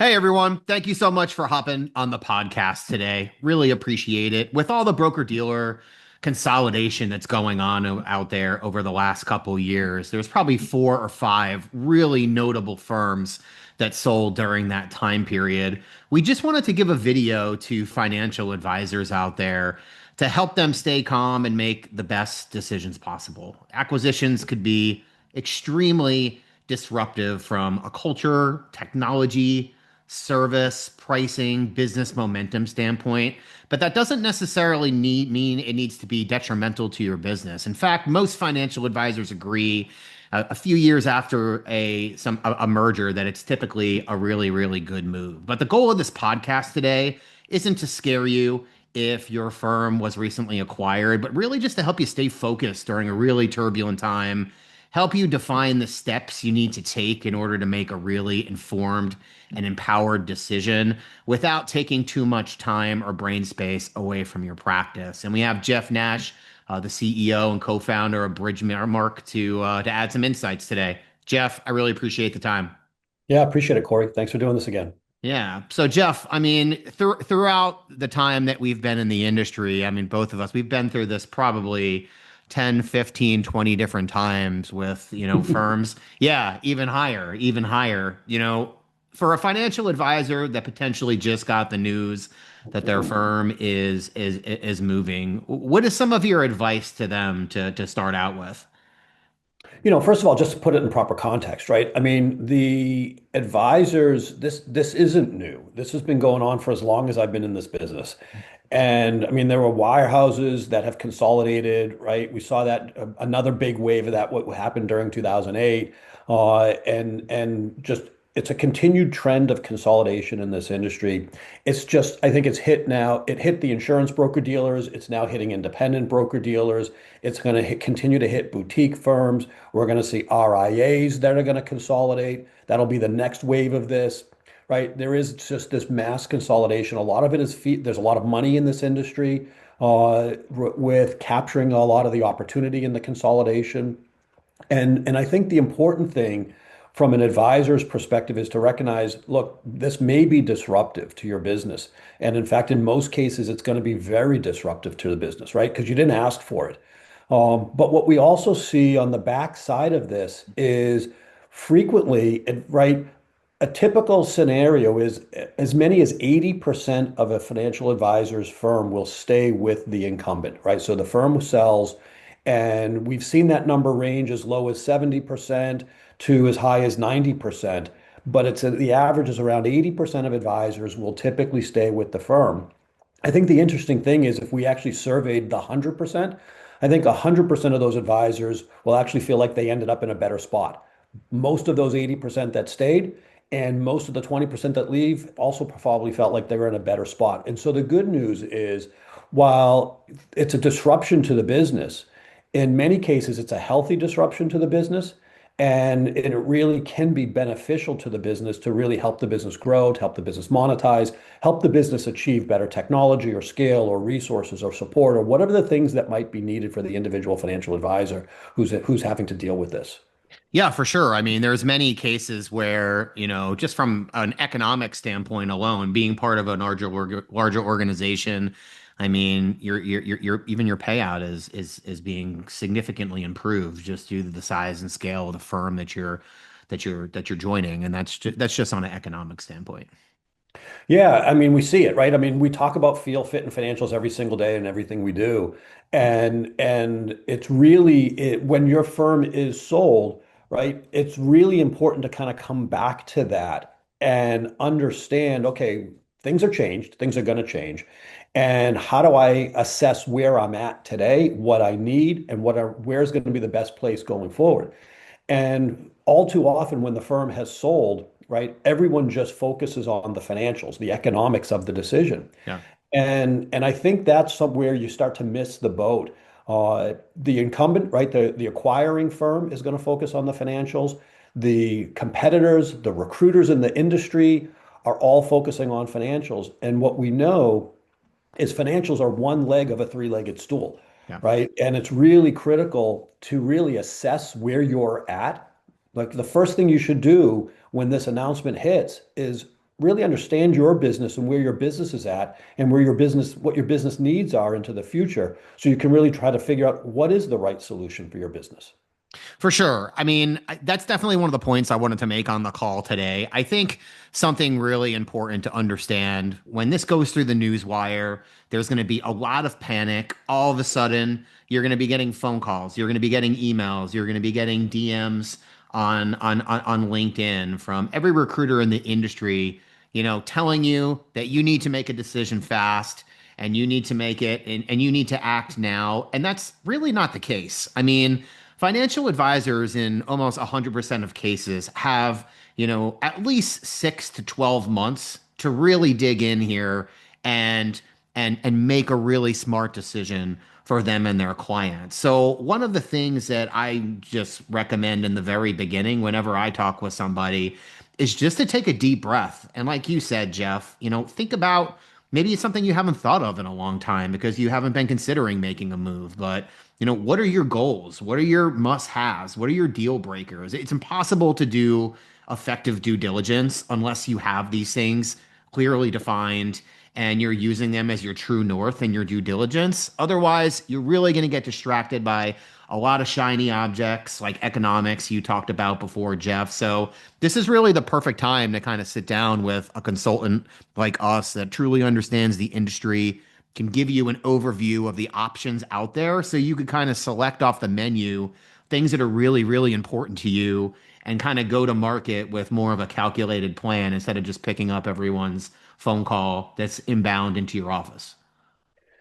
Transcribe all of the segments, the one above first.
Hey everyone, thank you so much for hopping on the podcast today. Really appreciate it. With all the broker-dealer consolidation that's going on out there over the last couple years, there's probably four or five really notable firms that sold during that time period. We just wanted to give a video to financial advisors out there to help them stay calm and make the best decisions possible. Acquisitions could be extremely disruptive from a culture, technology, service, pricing, business momentum standpoint, but that doesn't necessarily mean it needs to be detrimental to your business. In fact, most financial advisors agree a few years after a merger that it's typically a really good move. But the goal of this podcast today isn't to scare you if your firm was recently acquired, but really just to help you stay focused during a really turbulent time, help you define the steps you need to take in order to make a really informed and empowered decision without taking too much time or brain space away from your practice. And we have Jeff Nash, the CEO and co-founder of Bridgemark, to add some insights today. Jeff, I really appreciate the time. Yeah, appreciate it, Corey. Thanks for doing this again. Yeah. So, Jeff, I mean, throughout the time that we've been in the industry, I mean, both of us, we've been through this probably 10, 15, 20 different times with, firms. Yeah, even higher, for a financial advisor that potentially just got the news that their firm is moving. What is some of your advice to them to start out with? First of all, just to put it in proper context, right? I mean, the advisors, this isn't new. This has been going on for as long as I've been in this business. And I mean, there were wirehouses that have consolidated, right? We saw that another big wave of that what happened during 2008. And just it's a continued trend of consolidation in this industry. It's just, I think it's hit now. It hit the insurance broker dealers. It's now hitting independent broker dealers. It's going to continue to hit boutique firms. We're going to see RIAs that are going to consolidate. That'll be the next wave of this, right? There is just this mass consolidation. A lot of it is there's a lot of money in this industry with capturing a lot of the opportunity in the consolidation. And I think the important thing from an advisor's perspective is to recognize, look, this may be disruptive to your business. And in fact, in most cases, it's going to be very disruptive to the business, right? Because you didn't ask for it. But what we also see on the back side of this is frequently, right, a typical scenario is as many as 80% of a financial advisor's firm will stay with the incumbent, right? So the firm sells, and we've seen that number range as low as 70% to as high as 90%. But the average is around 80% of advisors will typically stay with the firm. I think the interesting thing is if we actually surveyed the 100%, I think 100% of those advisors will actually feel like they ended up in a better spot. Most of those 80% that stayed and most of the 20% that leave also probably felt like they were in a better spot. And so the good news is while it's a disruption to the business, in many cases, it's a healthy disruption to the business. And it really can be beneficial to the business to really help the business grow, to help the business monetize, help the business achieve better technology or scale or resources or support or whatever the things that might be needed for the individual financial advisor who's having to deal with this. Yeah, for sure. I mean, there's many cases where, just from an economic standpoint alone, being part of a larger organization, I mean, even your payout is being significantly improved just due to the size and scale of the firm that you're joining, and that's just on an economic standpoint. Yeah, I mean, we see it, right? I mean, we talk about feel, fit, and financials every single day in everything we do. And it's really when your firm is sold, right? It's really important to kind of come back to that and understand, okay, things are changed, things are going to change. And how do I assess where I'm at today, what I need, and where's going to be the best place going forward? And all too often, when the firm has sold, right, everyone just focuses on the financials, the economics of the decision. Yeah. And I think that's somewhere you start to miss the boat. The incumbent, right, the acquiring firm is going to focus on the financials. The competitors, the recruiters in the industry are all focusing on financials. And what we know is financials are one leg of a three-legged stool, Yeah. right? And it's really critical to really assess where you're at. Like the first thing you should do when this announcement hits is really understand your business and where your business is at and where your business, what your business needs are into the future. So you can really try to figure out what is the right solution for your business. For sure. I mean, that's definitely one of the points I wanted to make on the call today. I think something really important to understand when this goes through the news wire, there's going to be a lot of panic. All of a sudden, you're going to be getting phone calls, you're going to be getting emails, you're going to be getting DMs on LinkedIn from every recruiter in the industry, telling you that you need to make a decision fast and you need to make it and you need to act now. And that's really not the case. I mean, financial advisors in almost 100% of cases have, at least 6 to 12 months to really dig in here and and make a really smart decision for them and their clients. So one of the things that I just recommend in the very beginning whenever I talk with somebody is just to take a deep breath. And like you said, Jeff, think about maybe it's something you haven't thought of in a long time because you haven't been considering making a move, but what are your goals? What are your must-haves? What are your deal breakers? It's impossible to do effective due diligence unless you have these things clearly defined and you're using them as your true north in your due diligence. Otherwise, you're really going to get distracted by a lot of shiny objects like economics you talked about before, Jeff. So this is really the perfect time to kind of sit down with a consultant like us that truly understands the industry, can give you an overview of the options out there so you could kind of select off the menu things that are really, really important to you and kind of go to market with more of a calculated plan instead of just picking up everyone's phone call that's inbound into your office.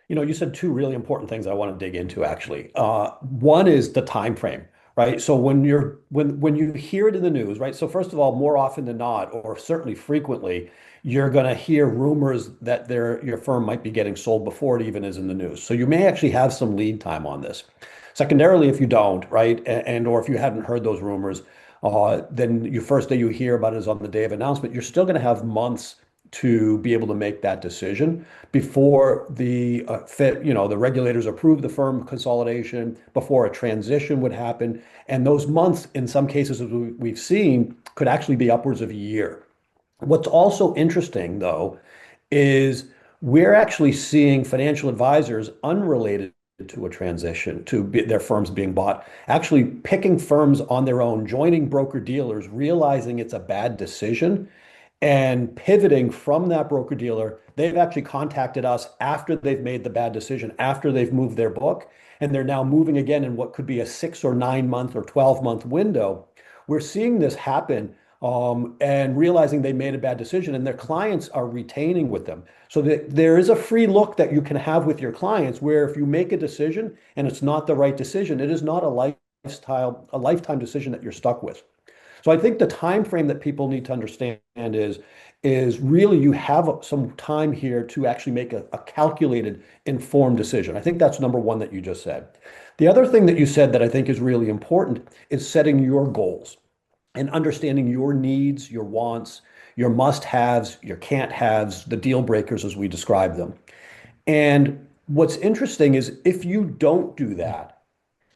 You said two really important things I want to dig into actually. One is the time frame, right? So when you hear it in the news, right? So first of all, more often than not, or certainly frequently, you're going to hear rumors that your firm might be getting sold before it even is in the news. So you may actually have some lead time on this. Secondarily, if you don't, right, and or if you hadn't heard those rumors, then your first day you hear about it is on the day of announcement. You're still going to have months to be able to make that decision before the regulators approve the firm consolidation, before a transition would happen. And those months, in some cases, as we've seen, could actually be upwards of a year. What's also interesting, though, is we're actually seeing financial advisors unrelated to a transition, their firms being bought, actually picking firms on their own, joining broker dealers, realizing it's a bad decision and pivoting from that broker dealer. They've actually contacted us after they've made the bad decision, after they've moved their book, and they're now moving again in what could be a 6 or 9 month or 12-month window. We're seeing this happen and realizing they made a bad decision, and their clients are retaining with them. So there is a free look that you can have with your clients where if you make a decision and it's not the right decision, it is not a lifetime decision that you're stuck with. So I think the time frame that people need to understand is really you have some time here to actually make a calculated, informed decision. I think that's number one that you just said. The other thing that you said that I think is really important is setting your goals and understanding your needs, your wants, your must-haves, your can't-haves, the deal breakers as we describe them. And what's interesting is if you don't do that,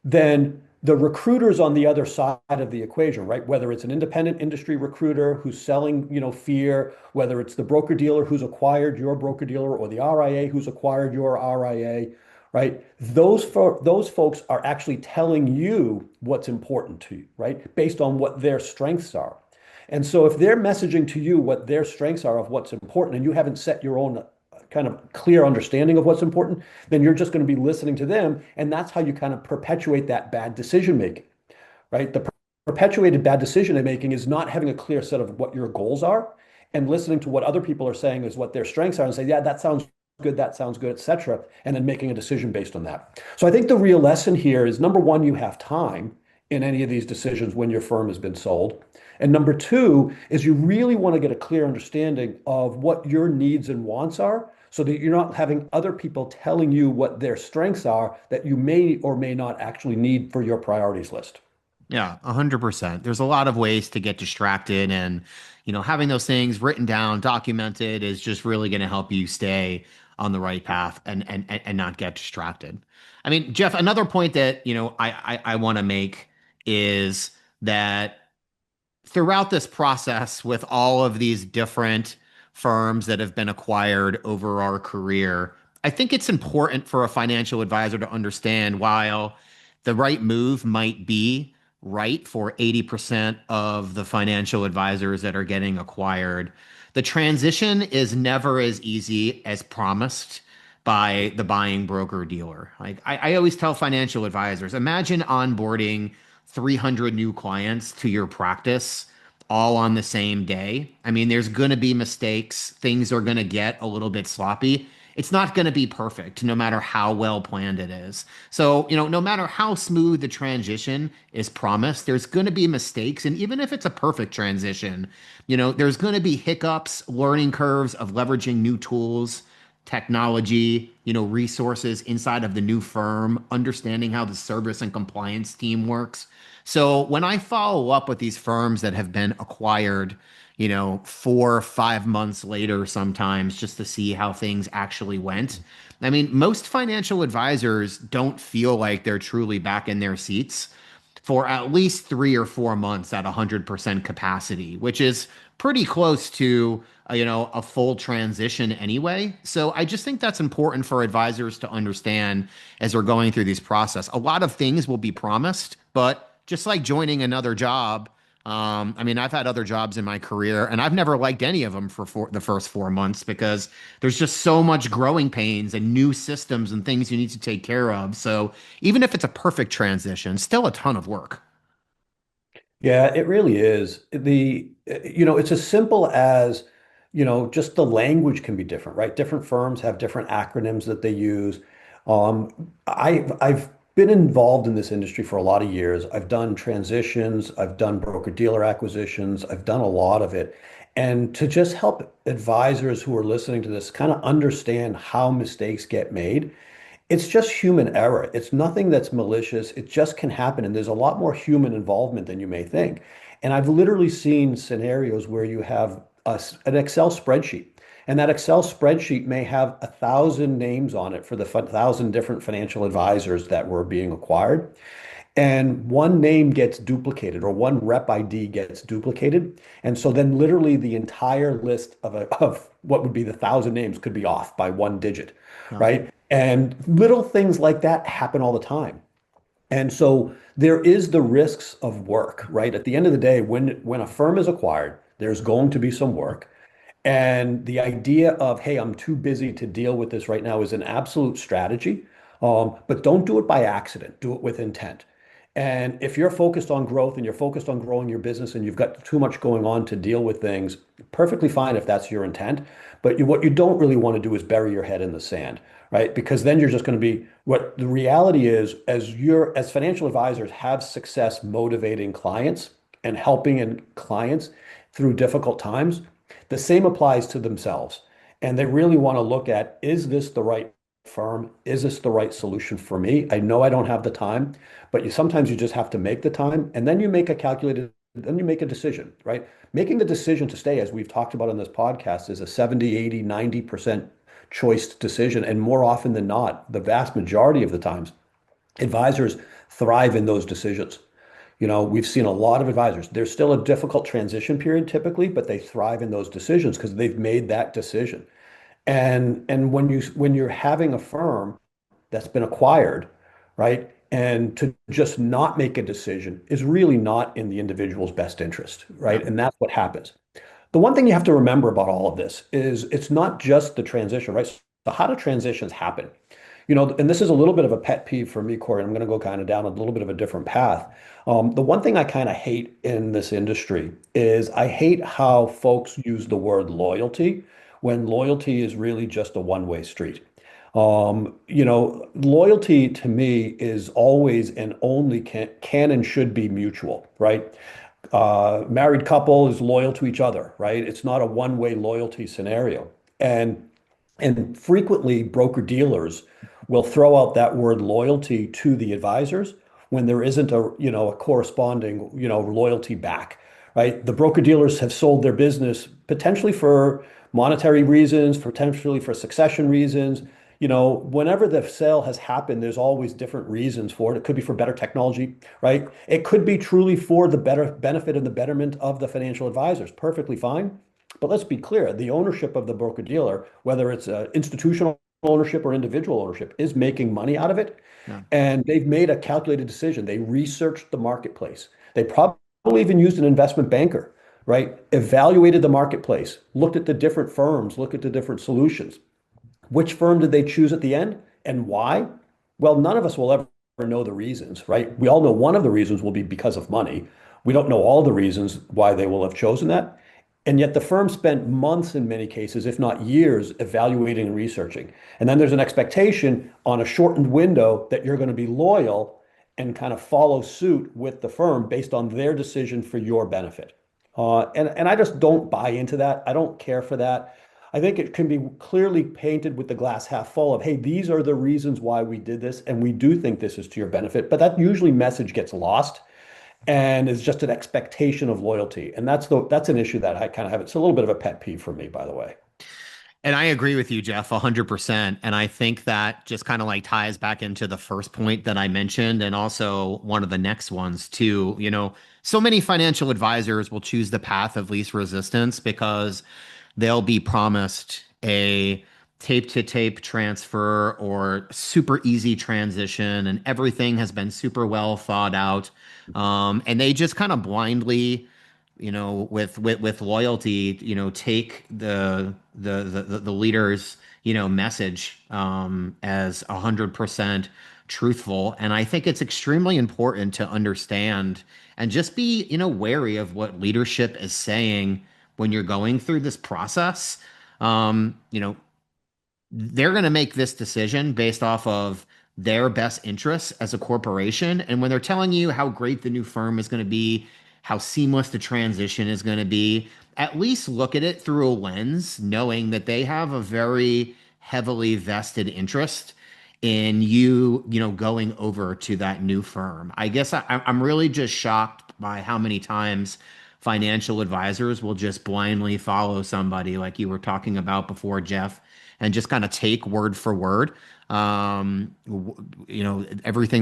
then the recruiters on the other side of the equation, right? Whether it's an independent industry recruiter who's selling, fear, whether it's the broker dealer who's acquired your broker dealer or the RIA who's acquired your RIA, right? Those folks are actually telling you what's important to you, right? Based on what their strengths are. And so if they're messaging to you what their strengths are of what's important and you haven't set your own kind of clear understanding of what's important, then you're just going to be listening to them. And that's how you kind of perpetuate that bad decision making, right? The perpetuated bad decision making is not having a clear set of what your goals are and listening to what other people are saying is what their strengths are and say, yeah, that sounds good, etc. And then making a decision based on that. So I think the real lesson here is number one, you have time in any of these decisions when your firm has been sold. And number two is you really want to get a clear understanding of what your needs and wants are so that you're not having other people telling you what their strengths are that you may or may not actually need for your priorities list. Yeah, 100%. There's a lot of ways to get distracted and, having those things written down, documented is just really going to help you stay on the right path and not get distracted. I mean, Jeff, another point that, I want to make is that throughout this process with all of these different firms that have been acquired over our career. I think it's important for a financial advisor to understand while the right move might be right for 80% of the financial advisors that are getting acquired, the transition is never as easy as promised by the buying broker dealer. Like I always tell financial advisors, imagine onboarding 300 new clients to your practice all on the same day. I mean, there's going to be mistakes. Things are going to get a little bit sloppy. It's not going to be perfect no matter how well planned it is. So, no matter how smooth the transition is promised, there's going to be mistakes. And even if it's a perfect transition, there's going to be hiccups, learning curves of leveraging new tools, technology, resources inside of the new firm, understanding how the service and compliance team works. So when I follow up with these firms that have been acquired, 4 or 5 months later, sometimes just to see how things actually went. I mean, most financial advisors don't feel like they're truly back in their seats for at least 3 or 4 months at 100% capacity, which is pretty close to a full transition anyway. So I just think that's important for advisors to understand as they're going through this process. A lot of things will be promised, but just like joining another job, I mean, I've had other jobs in my career, and I've never liked any of them for the first 4 months because there's just so much growing pains and new systems and things you need to take care of. So even if it's a perfect transition, still a ton of work. Yeah, it really is. It's as simple as, just the language can be different, right? Different firms have different acronyms that they use. I've been involved in this industry for a lot of years. I've done transitions, I've done broker-dealer acquisitions, I've done a lot of it. And to just help advisors who are listening to this kind of understand how mistakes get made, it's just human error. It's nothing that's malicious. It just can happen. And there's a lot more human involvement than you may think. And I've literally seen scenarios where you have an Excel spreadsheet, and that Excel spreadsheet may have 1,000 names on it for the 1,000 different financial advisors that were being acquired. And one name gets duplicated or one rep ID gets duplicated. And so then literally the entire list of what would be the 1,000 names could be off by one digit, Yeah. right? And little things like that happen all the time. And so there is the risks of work, right? At the end of the day, when a firm is acquired, there's going to be some work. And the idea of, hey, I'm too busy to deal with this right now is an absolute strategy. But don't do it by accident. Do it with intent. And if you're focused on growth and you're focused on growing your business and you've got too much going on to deal with things, perfectly fine if that's your intent. But what you don't really want to do is bury your head in the sand, right? Because then you're just going to be, what the reality is, as financial advisors have success motivating clients and helping clients through difficult times, the same applies to themselves. And they really want to look at, is this the right firm? Is this the right solution for me? I know I don't have the time, but sometimes you just have to make the time, and then you make a calculated, then you make a decision, right? Making the decision to stay, as we've talked about on this podcast, is a 70, 80, 90% choice decision. And more often than not, the vast majority of the times, advisors thrive in those decisions. We've seen a lot of advisors. There's still a difficult transition period typically, but they thrive in those decisions because they've made that decision. And when you're having a firm that's been acquired, right? And to just not make a decision is really not in the individual's best interest, Yeah. right? And that's what happens. The one thing you have to remember about all of this is it's not just the transition, right? So how do transitions happen? And this is a little bit of a pet peeve for me, Corey. I'm going to go kind of down a little bit of a different path. The one thing I kind of hate in this industry is I hate how folks use the word loyalty when loyalty is really just a one-way street. Loyalty to me is always and only can and should be mutual, right? Married couple is loyal to each other, right? It's not a one-way loyalty scenario. And frequently broker dealers will throw out that word loyalty to the advisors when there isn't a corresponding, loyalty back, right? The broker dealers have sold their business potentially for monetary reasons, potentially for succession reasons. Whenever the sale has happened, there's always different reasons for it. It could be for better technology, right? It could be truly for the better benefit and the betterment of the financial advisors. Perfectly fine. But let's be clear, the ownership of the broker-dealer, whether it's institutional ownership or individual ownership, is making money out of it. Yeah. And they've made a calculated decision. They researched the marketplace. They probably even used an investment banker, right? Evaluated the marketplace, looked at the different firms, looked at the different solutions. Which firm did they choose at the end and why? Well, none of us will ever know the reasons, right? We all know one of the reasons will be because of money. We don't know all the reasons why they will have chosen that. And yet the firm spent months in many cases, if not years, evaluating and researching. And then there's an expectation on a shortened window that you're going to be loyal and kind of follow suit with the firm based on their decision for your benefit. And I just don't buy into that. I don't care for that. I think it can be clearly painted with the glass half full of, hey, these are the reasons why we did this, and we do think this is to your benefit. But that usually message gets lost and is just an expectation of loyalty. And that's an issue that I kind of have. It's a little bit of a pet peeve for me, by the way. And I agree with you, Jeff, 100%. And I think that just kind of like ties back into the first point that I mentioned, and also one of the next ones, too. So many financial advisors will choose the path of least resistance because they'll be promised a tape to tape transfer or super easy transition, and everything has been super well thought out. And they just kind of blindly, with loyalty, take the leader's, message as 100% truthful. And I think it's extremely important to understand and just be, wary of what leadership is saying when you're going through this process. Um, you know, they're going to make this decision based off of their best interests as a corporation. And when they're telling you how great the new firm is going to be, how seamless the transition is going to be, at least look at it through a lens, knowing that they have a very heavily vested interest in you, going over to that new firm. I guess I'm really just shocked by how many times financial advisors will just blindly follow somebody like you were talking about before, Jeff, and just kind of take word for word. Everything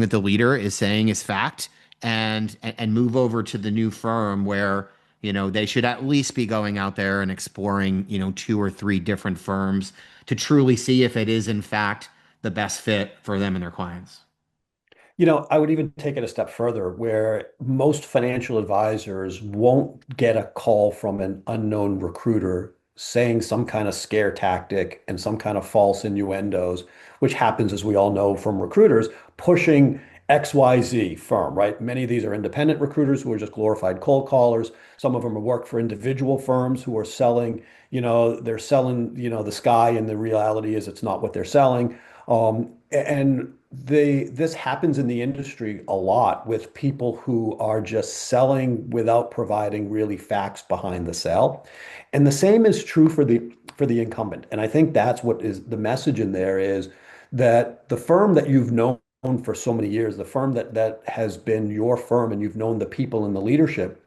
that the leader is saying is fact, and move over to the new firm where they should at least be going out there and exploring two or three different firms to truly see if it is in fact the best fit for them and their clients. I would even take it a step further where most financial advisors won't get a call from an unknown recruiter saying some kind of scare tactic and some kind of false innuendos, which happens, as we all know from recruiters, pushing XYZ firm, right? Many of these are independent recruiters who are just glorified cold callers. Some of them work for individual firms who are selling, they're selling, the sky, and the reality is it's not what they're selling. And this happens in the industry a lot with people who are just selling without providing really facts behind the sell. And the same is true for the incumbent. And I think that's what is the message in there is that the firm that you've known for so many years, the firm that has been your firm and you've known the people in the leadership.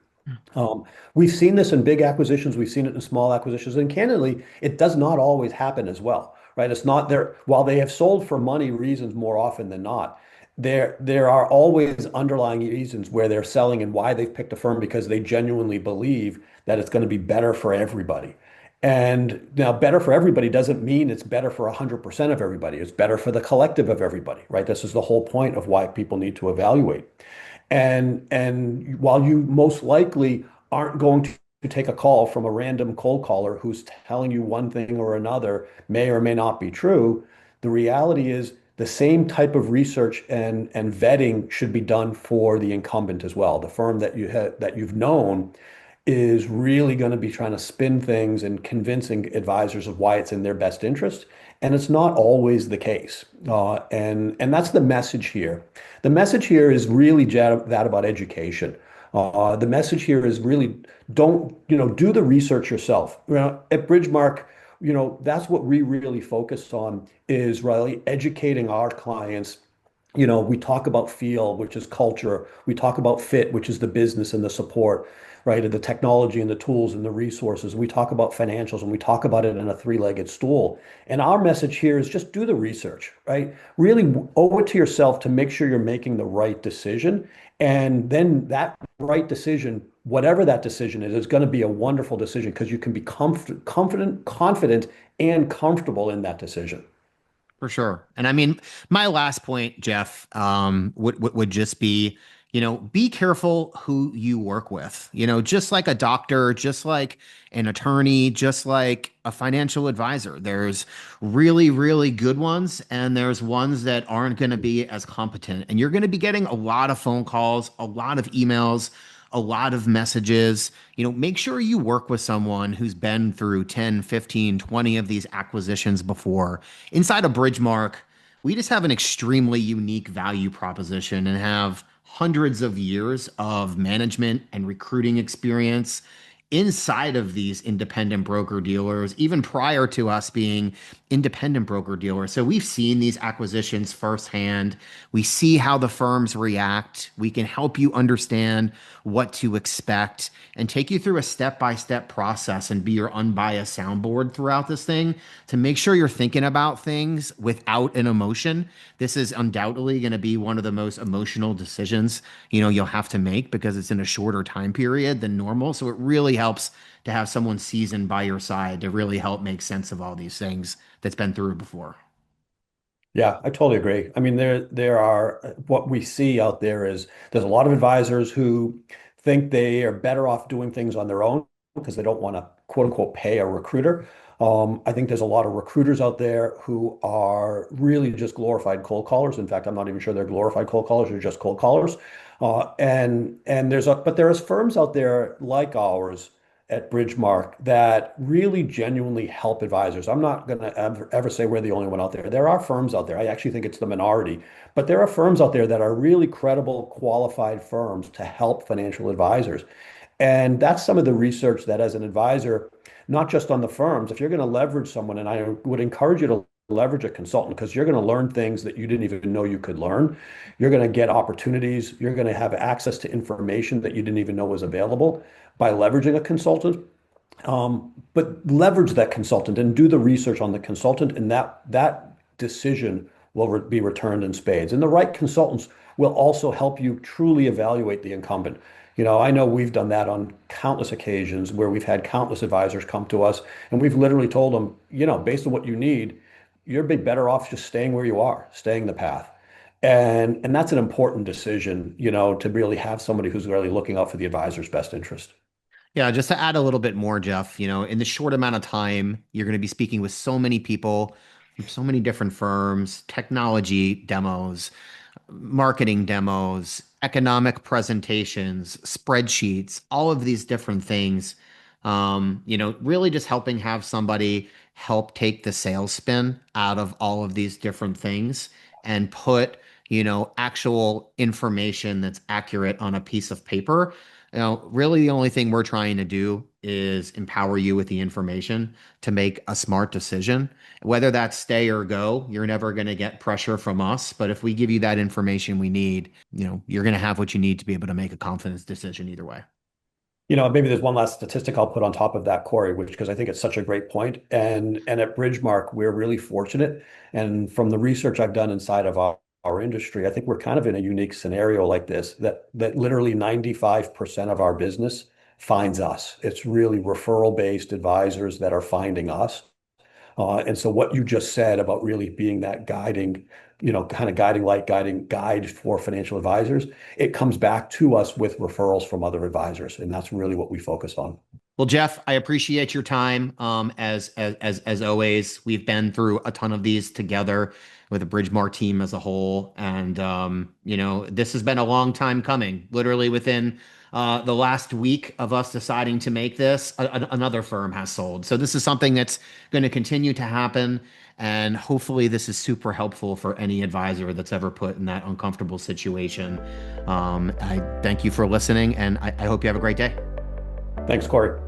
We've seen this in big acquisitions, we've seen it in small acquisitions, and candidly, it does not always happen as well, right? It's not there, while they have sold for money reasons more often than not, there are always underlying reasons where they're selling and why they've picked a firm because they genuinely believe that it's going to be better for everybody. And now better for everybody doesn't mean it's better for 100% of everybody. It's better for the collective of everybody, right? This is the whole point of why people need to evaluate. And while you most likely aren't going to take a call from a random cold caller who's telling you one thing or another may or may not be true, the reality is the same type of research and vetting should be done for the incumbent as well. The firm that you've known is really going to be trying to spin things and convincing advisors of why it's in their best interest. And it's not always the case. And that's the message here. The message here is really that about education. The message here is really don't, do the research yourself. At Bridgemark, that's what we really focus on is really educating our clients. We talk about feel, which is culture. We talk about fit, which is the business and the support, right? And the technology and the tools and the resources. We talk about financials and we talk about it in a three-legged stool. And our message here is just do the research, right? Really owe it to yourself to make sure you're making the right decision. And then that right decision whatever that decision is, it's going to be a wonderful decision because you can be confident and comfortable in that decision. For sure. And I mean, my last point, Jeff, would just be, be careful who you work with. Just like a doctor, just like an attorney, just like a financial advisor. There's really, really good ones, and there's ones that aren't going to be as competent. And you're going to be getting a lot of phone calls, a lot of emails, a lot of messages. Make sure you work with someone who's been through 10, 15, 20 of these acquisitions before. Inside of Bridgemark, we just have an extremely unique value proposition and have hundreds of years of management and recruiting experience inside of these independent broker dealers, even prior to us being independent broker dealers. So we've seen these acquisitions firsthand. We see how the firms react. We can help you understand what to expect and take you through a step-by-step process and be your unbiased soundboard throughout this thing to make sure you're thinking about things without an emotion. This is undoubtedly going to be one of the most emotional decisions, you'll have to make because it's in a shorter time period than normal. So it really helps to have someone seasoned by your side to really help make sense of all these things that's been through before. Yeah, I totally agree. I mean, there are what we see out there is there's a lot of advisors who think they are better off doing things on their own because they don't want to quote unquote pay a recruiter. I think there's a lot of recruiters out there who are really just glorified cold callers. In fact, I'm not even sure they're glorified cold callers; they're just cold callers. And but there is firms out there like ours at Bridgemark that really genuinely help advisors. I'm not going to ever say we're the only one out there. There are firms out there. I actually think it's the minority, but there are firms out there that are really credible, qualified firms to help financial advisors. And that's some of the research that as an advisor, not just on the firms, if you're going to leverage someone, and I would encourage you to leverage a consultant because you're going to learn things that you didn't even know you could learn. You're going to get opportunities. You're going to have access to information that you didn't even know was available by leveraging a consultant. But leverage that consultant and do the research on the consultant, and that decision will be returned in spades. And the right consultants will also help you truly evaluate the incumbent. I know we've done that on countless occasions where we've had countless advisors come to us and we've literally told them, based on what you need, you're better off just staying where you are, staying the path. And that's an important decision, to really have somebody who's really looking out for the advisor's best interest. Yeah, just to add a little bit more, Jeff, in the short amount of time, you're going to be speaking with so many people from so many different firms, technology demos, marketing demos, economic presentations, spreadsheets, all of these different things. Really just helping have somebody help take the sales spin out of all of these different things and put, actual information that's accurate on a piece of paper. Really the only thing we're trying to do is empower you with the information to make a smart decision. Whether that's stay or go, you're never going to get pressure from us. But if we give you that information we need, you're going to have what you need to be able to make a confidence decision either way. Maybe there's one last statistic I'll put on top of that, Corey, which because I think it's such a great point. And at Bridgemark, we're really fortunate. And from the research I've done inside of our industry, I think we're kind of in a unique scenario like this, that literally 95% of our business finds us. It's really referral-based advisors that are finding us. And so what you just said about really being that guiding, kind of guiding light, guiding guide for financial advisors, it comes back to us with referrals from other advisors. And that's really what we focus on. Well, Jeff, I appreciate your time. As always, we've been through a ton of these together with the Bridgemark team as a whole, and this has been a long time coming. Literally within the last week of us deciding to make this, another firm has sold. So this is something that's going to continue to happen, and hopefully, this is super helpful for any advisor that's ever put in that uncomfortable situation. I thank you for listening, and I hope you have a great day. Thanks, Corey.